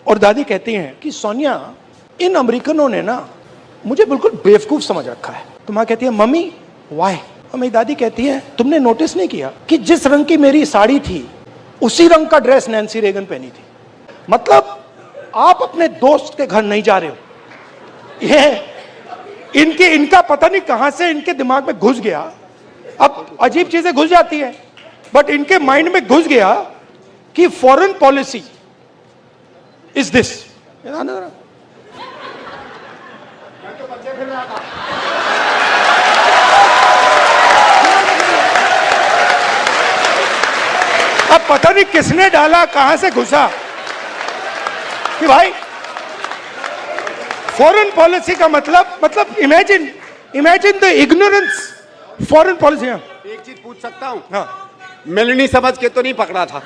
और दादी कहती हैं कि सोनिया, इन अमेरिकनों ने ना मुझे बिल्कुल बेवकूफ समझ रखा है। तो माँ कहती है मम्मी वाई? और मेरी दादी कहती है तुमने नोटिस नहीं किया कि जिस रंग की मेरी साड़ी थी उसी रंग का ड्रेस नैन्सी रेगन पहनी थी। मतलब आप अपने दोस्त के घर नहीं जा रहे हो, ये इनका पता नहीं कहां से इनके दिमाग में घुस गया। अब अजीब चीजें घुस जाती हैं, बट इनके माइंड में घुस गया कि फॉरेन पॉलिसी इज दिस। अब पता नहीं किसने डाला, कहां से घुसा कि भाई फॉरेन पॉलिसी का मतलब imagine the ignorance foreign policy. एक चीज पूछ सकता हूं? हाँ, मेलनी समझ के तो नहीं पकड़ा था?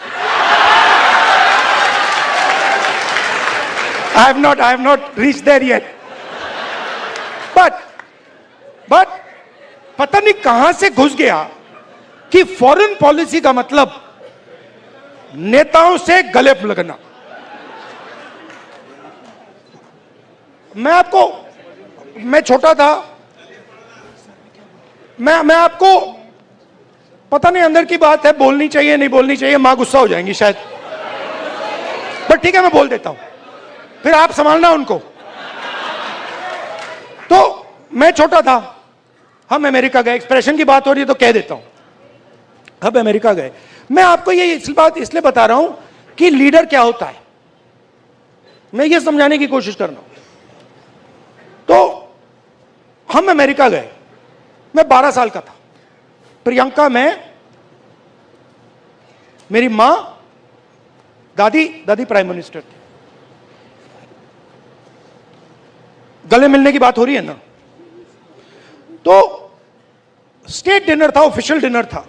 I have not reached there yet. But पता नहीं कहां से घुस गया कि फॉरेन पॉलिसी का मतलब नेताओं से गले लगना। मैं छोटा था, मैं आपको पता नहीं अंदर की बात है, बोलनी चाहिए नहीं बोलनी चाहिए, मां गुस्सा हो जाएंगी शायद, बट ठीक है मैं बोल देता हूं, फिर आप संभालना उनको। तो मैं छोटा था, हम अमेरिका गए, एक्सप्रेशन की बात हो रही है तो कह देता हूं, हम अमेरिका गए। मैं आपको ये बात इसलिए बता रहा हूं कि लीडर क्या होता है, मैं ये समझाने की कोशिश कर रहा हूं। तो हम अमेरिका गए, मैं 12 साल का था, प्रियंका, मैं, मेरी मां, दादी प्राइम मिनिस्टर थी। गले मिलने की बात हो रही है ना। तो स्टेट डिनर था, ऑफिशियल डिनर था।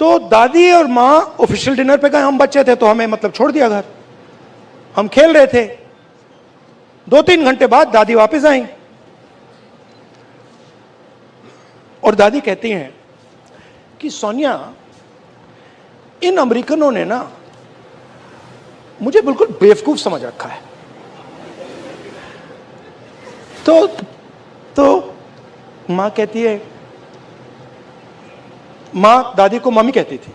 तो दादी और मां ऑफिशियल डिनर पे गए, हम बच्चे थे तो हमें मतलब छोड़ दिया घर, हम खेल रहे थे। 2-3 घंटे बाद दादी वापस आई और दादी कहती हैं कि सोनिया, इन अमेरिकनों ने ना मुझे बिल्कुल बेवकूफ समझ रखा है। तो मां कहती है, मां दादी को मम्मी कहती थी,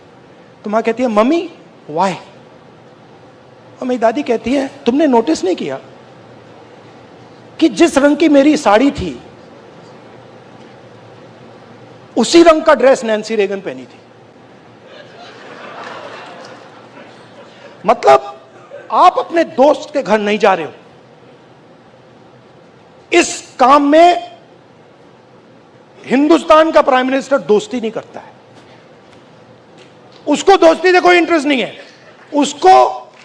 तो मां कहती है मम्मी वाई? और मेरी दादी कहती है तुमने नोटिस नहीं किया कि जिस रंग की मेरी साड़ी थी उसी रंग का ड्रेस नैन्सी रेगन पहनी थी। मतलब आप अपने दोस्त के घर नहीं जा रहे हो, इस काम में हिंदुस्तान का प्राइम मिनिस्टर दोस्ती नहीं करता है, उसको दोस्ती से कोई इंटरेस्ट नहीं है, उसको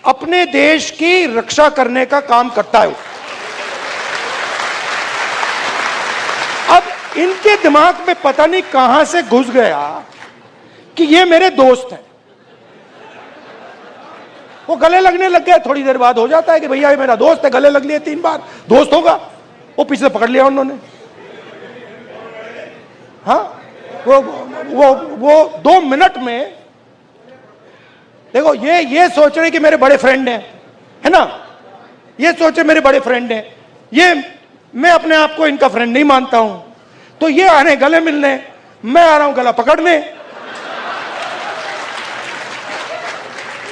अपने देश की रक्षा करने का काम करता है। अब इनके दिमाग में पता नहीं कहां से घुस गया कि ये मेरे दोस्त हैं। वो गले लगने लग गए, थोड़ी देर बाद हो जाता है कि भैया ये मेरा दोस्त है, गले लग लिए 3 बार, दोस्त होगा। वो पीछे पकड़ लिया उन्होंने। हाँ, वो 2 मिनट में देखो, ये सोच रहे कि मेरे बड़े फ्रेंड हैं, है ना, ये सोचे मेरे बड़े फ्रेंड हैं, ये मैं अपने आप को इनका फ्रेंड नहीं मानता हूं, तो ये आ रहे गले मिलने, मैं आ रहा हूं गला पकड़ने।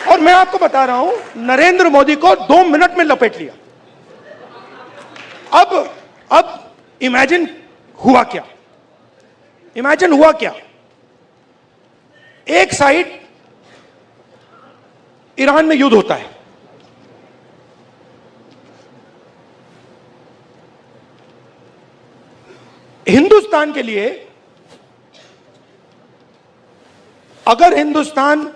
और मैं आपको बता रहा हूं, नरेंद्र मोदी को 2 मिनट में लपेट लिया। अब इमेजिन हुआ क्या, इमेजिन हुआ क्या। एक साइड ईरान में युद्ध होता है, हिंदुस्तान के लिए अगर हिंदुस्तान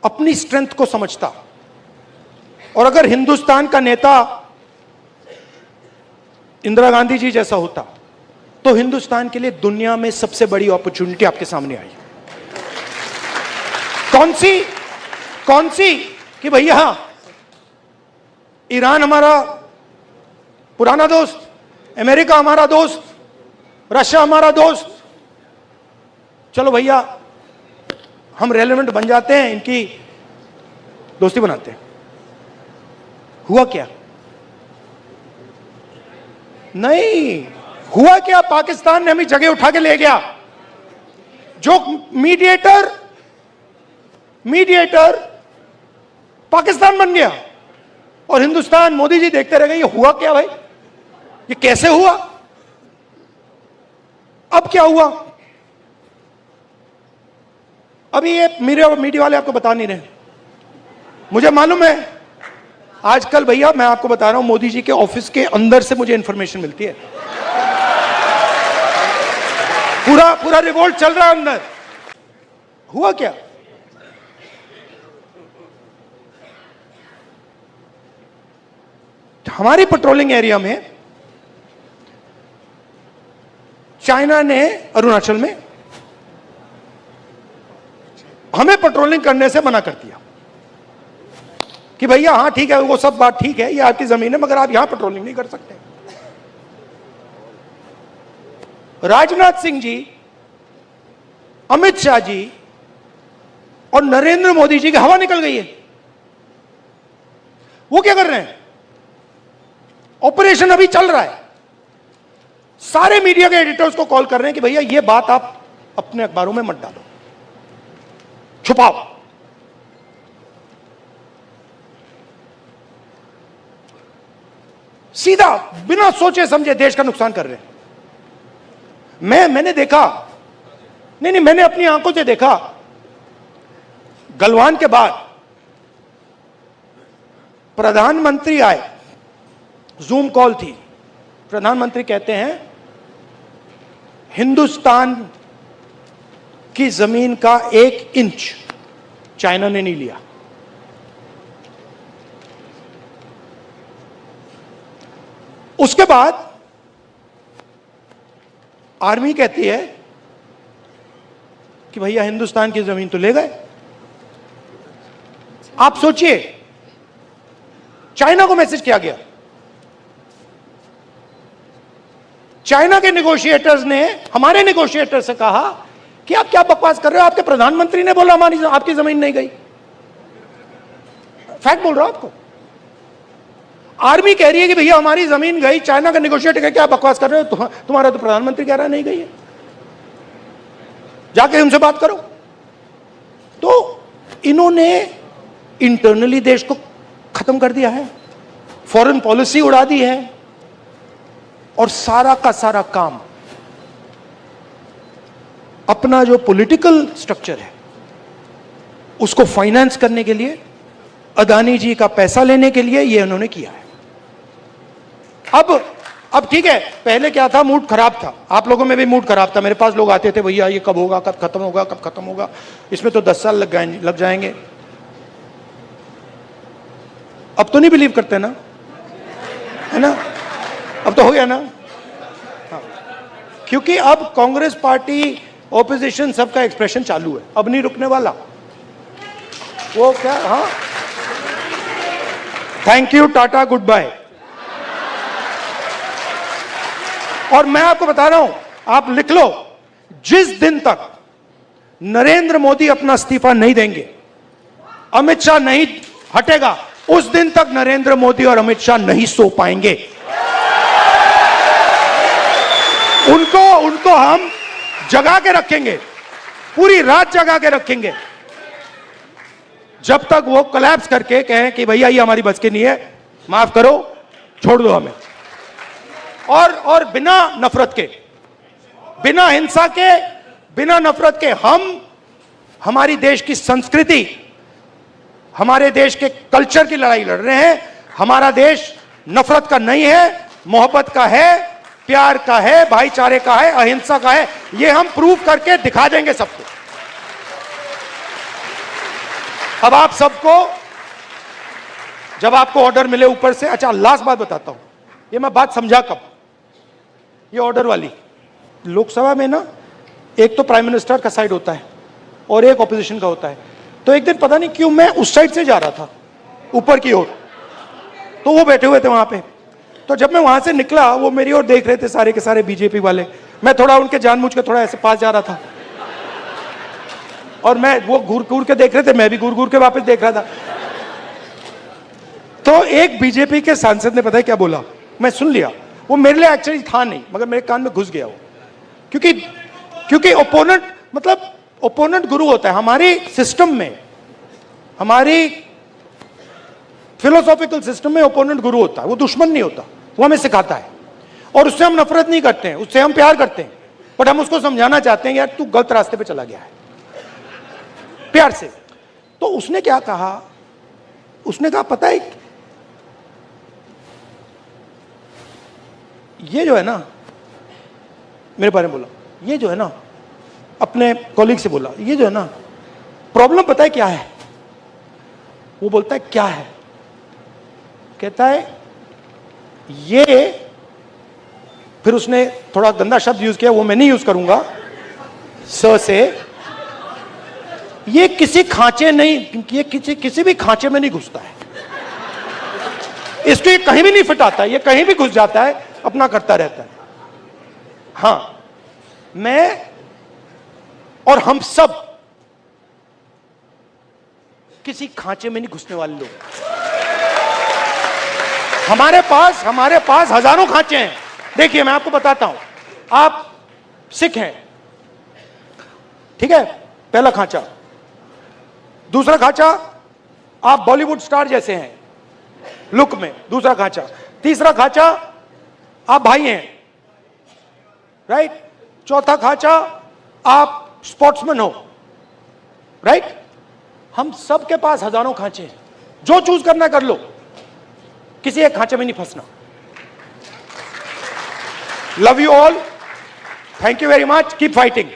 अपनी स्ट्रेंथ को समझता और अगर हिंदुस्तान का नेता इंदिरा गांधी जी जैसा होता तो हिंदुस्तान के लिए दुनिया में सबसे बड़ी अपॉर्चुनिटी आपके सामने आई। कौन सी कि भैया ईरान हमारा पुराना दोस्त, अमेरिका हमारा दोस्त, रशिया हमारा दोस्त, चलो भैया हम रेलेवेंट बन जाते हैं, इनकी दोस्ती बनाते हैं। हुआ क्या? नहीं हुआ क्या, पाकिस्तान ने हमें जगह उठा के ले गया। जो मीडिएटर पाकिस्तान बन गया और हिंदुस्तान, मोदी जी देखते रह गए। ये हुआ क्या भाई, ये कैसे हुआ? अब क्या हुआ? अभी ये मीडिया वाले आपको बता नहीं रहे। मुझे मालूम है आजकल भैया, मैं आपको बता रहा हूं, मोदी जी के ऑफिस के अंदर से मुझे इंफॉर्मेशन मिलती है। पूरा रिवोल्ट चल रहा है अंदर। हुआ क्या? हमारी पेट्रोलिंग एरिया में चाइना ने अरुणाचल में हमें पेट्रोलिंग करने से मना कर दिया कि भैया हाँ ठीक है, वो सब बात ठीक है, ये आपकी जमीन है, मगर आप यहां पेट्रोलिंग नहीं कर सकते। राजनाथ सिंह जी, अमित शाह जी और नरेंद्र मोदी जी की हवा निकल गई है। वो क्या कर रहे हैं? ऑपरेशन अभी चल रहा है। सारे मीडिया के एडिटर्स को कॉल कर रहे हैं कि भैया ये बात आप अपने अखबारों में मत डालो, छुपाओ। सीधा बिना सोचे समझे देश का नुकसान कर रहे हैं। मैंने देखा, नहीं मैंने अपनी आंखों से देखा, गलवान के बाद प्रधानमंत्री आए, जूम कॉल थी। प्रधानमंत्री कहते हैं हिंदुस्तान की जमीन का 1 इंच चाइना ने नहीं लिया। उसके बाद आर्मी कहती है कि भैया हिंदुस्तान की जमीन तो ले गए। आप सोचिए, चाइना को मैसेज किया गया। चाइना के नेगोशिएटर्स ने हमारे नेगोशिएटर से कहा कि आप क्या बकवास कर रहे हो, आपके प्रधानमंत्री ने बोला हमारी आपकी जमीन नहीं गई। फैक्ट बोल रहा हूं आपको। आर्मी कह रही है कि भैया हमारी जमीन गई, चाइना का नेगोशिएटर कह क्या बकवास कर रहे हो, तुम्हारा तो प्रधानमंत्री कह रहा है नहीं गई है, जाके उनसे बात करो। तो इन्होंने इंटरनली देश को खत्म कर दिया है, फॉरेन पॉलिसी उड़ा दी है, और सारा का सारा काम अपना जो पॉलिटिकल स्ट्रक्चर है उसको फाइनेंस करने के लिए, अदानी जी का पैसा लेने के लिए ये उन्होंने किया है। अब ठीक है, पहले क्या था, मूड खराब था, आप लोगों में भी मूड खराब था। मेरे पास लोग आते थे, भैया ये कब होगा, कब खत्म होगा, कब खत्म होगा, इसमें तो 10 साल लग जाएंगे। अब तो नहीं बिलीव करते ना, है ना? अब तो हो गया ना। हाँ। क्योंकि अब कांग्रेस पार्टी, ऑपोजिशन, सबका एक्सप्रेशन चालू है, अब नहीं रुकने वाला। वो क्या, हाँ, thank you, tata, goodbye. और मैं आपको बता रहा हूं, आप लिख लो, जिस दिन तक नरेंद्र मोदी अपना इस्तीफा नहीं देंगे, अमित शाह नहीं हटेगा, उस दिन तक नरेंद्र मोदी और अमित शाह नहीं सो पाएंगे। उनको हम जगा के रखेंगे, पूरी रात जगा के रखेंगे, जब तक वो कोलैप्स करके कहें कि भैया ये हमारी बस की नहीं है, माफ करो, छोड़ दो हमें। और बिना नफरत के, बिना हिंसा के, बिना नफरत के हम हमारी देश की संस्कृति, हमारे देश के कल्चर की लड़ाई लड़ रहे हैं। हमारा देश नफरत का नहीं है, मोहब्बत का है, प्यार का है, भाईचारे का है, अहिंसा का है। ये हम प्रूव करके दिखा देंगे सबको। अब आप सबको, जब आपको ऑर्डर मिले ऊपर से, अच्छा लास्ट बात बताता हूं, ये मैं बात समझा कब, ये ऑर्डर वाली, लोकसभा में ना एक तो प्राइम मिनिस्टर का साइड होता है और एक ऑपोजिशन का होता है। तो एक दिन पता नहीं क्यों मैं उस साइड से जा रहा था ऊपर की ओर, तो वो बैठे हुए थे वहां पे। तो जब मैं वहां से निकला, वो मेरी ओर देख रहे थे सारे के सारे बीजेपी वाले। मैं थोड़ा उनके जानबूझ के थोड़ा ऐसे पास जा रहा था, और मैं, वो घूर घूर के देख रहे थे, मैं भी घूर घूर के वापस देख रहा था। तो एक बीजेपी के सांसद ने पता है क्या बोला, मैं सुन लिया, वो मेरे लिए एक्चुअली था नहीं मगर मेरे कान में घुस गया वो, क्योंकि ओपोनेंट मतलब ओपोनेंट गुरु होता है हमारी सिस्टम में, हमारी फिलोसॉफिकल सिस्टम में ओपोनेंट गुरु होता है, वो दुश्मन नहीं होता, वो हमें सिखाता है और उससे हम नफरत नहीं करते हैं, उससे हम प्यार करते हैं, बट हम उसको समझाना चाहते हैं यार तू गलत रास्ते पे चला गया है, प्यार से। तो उसने क्या कहा, उसने कहा पता है ये जो है ना, मेरे बारे में बोला, ये जो है ना, अपने कॉलीग से बोला, ये जो है ना प्रॉब्लम पता है क्या है, वो बोलता है क्या है, कहता है ये, फिर उसने थोड़ा गंदा शब्द यूज किया वो मैं नहीं यूज करूंगा, स से, ये किसी खांचे नहीं, ये किसी भी खांचे में नहीं घुसता है, इसको ये कहीं भी नहीं फिट आता है, ये कहीं भी घुस जाता है, अपना करता रहता है। हां, मैं और हम सब किसी खांचे में नहीं घुसने वाले लोग, हमारे पास हजारों खांचे हैं। देखिए मैं आपको बताता हूं, आप सिख हैं, ठीक है, पहला खांचा, दूसरा खांचा आप बॉलीवुड स्टार जैसे हैं लुक में, दूसरा खांचा, तीसरा खांचा आप भाई हैं, राइट, चौथा खांचा आप स्पोर्ट्समैन हो, राइट। हम सब के पास हजारों खांचे हैं, जो चूज करना कर लो, किसी एक खांचे में नहीं फंसना। Love you all, thank you very much, keep fighting.